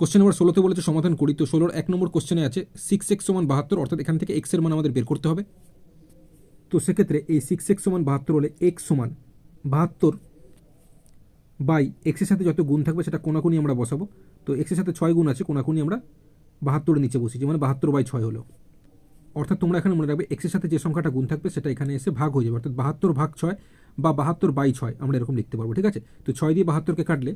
Question number 16তে বলেছে সমাধান করি। তো 16 1 নম্বর কোশ্চেনে আছে 6x = 72, অর্থাৎ এখান থেকে x এর মান আমাদের বের করতে হবে। তো সেক্ষেত্রে এই 6x = 72 হলে x = 72 বাই x এর সাথে যত গুণ থাকবে সেটা কোনাকুনি আমরা বসাবো। তো x এর সাথে 6 গুণ আছে, কোনাকুনি আমরা 72 এর নিচে বসিয়েছি, মানে 72/6 হলো। অর্থাৎ তোমরা এখানে মনে রাখবে x এর সাথে যে সংখ্যাটা গুণ থাকবে সেটা এখানে এসে ভাগ হয়ে যাবে, অর্থাৎ 72/6 বা 72/6 আমরা এরকম লিখতে পারবো। ঠিক আছে, তো 6 দিয়ে 72কে কাটলে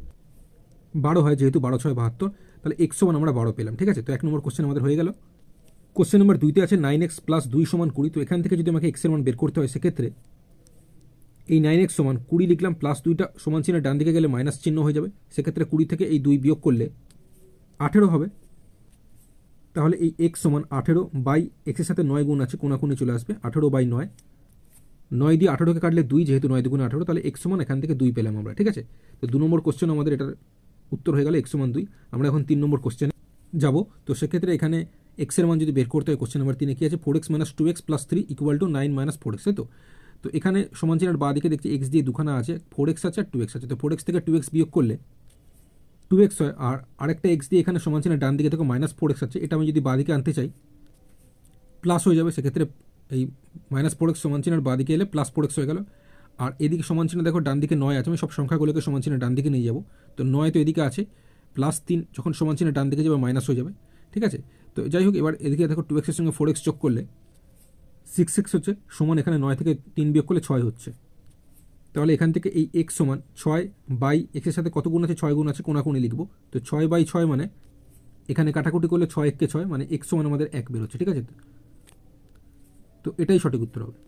12 হয়, যেহেতু 12 6 72, তাহলে x = আমরা 12 পেলাম। ঠিক আছে, তো 1 নম্বর কোশ্চেন আমাদের হয়ে গেল। কোশ্চেন নাম্বার 2তে আছে 9x + 2 = 20। তো এখান থেকে যদি আমাকে x এর মান বের করতে হয়, সেক্ষেত্রে এই 9x = 20 লিখলাম, প্লাস 2টা সমান চিহ্নের ডান দিকে গেলে মাইনাস চিহ্ন হয়ে যাবে, সেক্ষেত্রে 20 থেকে এই 2 বিয়োগ করলে 18 হবে। তাহলে এই x = 18 বাই x এর সাথে 9 গুণ আছে, কোনাকুনি চলে আসবে, 18/9। 9 দিয়ে 18কে কাটলে 2, যেহেতু 9 2 18, তাহলে x = এখান থেকে 2 পেলাম আমরা। ঠিক আছে, তো 2 নম্বর কোশ্চেন আমাদের এটার উত্তর হয়ে গেল x = 2। আমরা এখন 3 নম্বর কোশ্চেনে যাব। তো সেক্ষেত্রে এখানে x এর মান যদি বের করতে হয়, কোশ্চেন নাম্বার 3 কি আছে, 4x - 2x + 3 = 9 - 4x, তাই তো। তো এখানে সমান চিহ্নের বাঁ দিকে দেখছি x দিয়ে দুখানা আছে, 4x আছে আর 2x আছে। তো 4x থেকে 2x বিয়োগ করলে 2x হয়, আর আরেকটা x দিয়ে এখানে সমান চিহ্নের ডান দিকে থেকে -4x আছে, এটা আমি যদি বাঁ দিকে আনতে চাই প্লাস হয়ে যাবে, সেক্ষেত্রে এই -4x সমান চিহ্নের বাঁ দিকে এলে +4x হয়ে গেল। আর এদিকে সমান চিহ্ন দেখো ডান দিকে 9 আছে, আমি সব সংখ্যাগুলোকে সমান চিহ্নের ডান দিকে নিয়ে যাব। তো 9 তো এদিকে আছে, +3 যখন সমান চিহ্নের ডান দিকে যাবে মাইনাস হয়ে যাবে। ঠিক আছে, তো যাই হোক, এবার এদিকে দেখো 2x এর সঙ্গে 4x যোগ করলে 6x হচ্ছে, সমান এখানে 9 থেকে 3 বিয়োগ করলে 6 হচ্ছে। তাহলে এখান থেকে এই x = 6 বাই x এর সাথে কত গুণ আছে, 6 গুণ আছে, কোনাকুনি লিখবো। তো 6/6 মানে এখানে কাটাকুটি করলে 6 × 1 = 6, মানে x = আমাদের 1 বেরোচ্ছে। ঠিক আছে, তো এটাই সঠিক উত্তর হবে।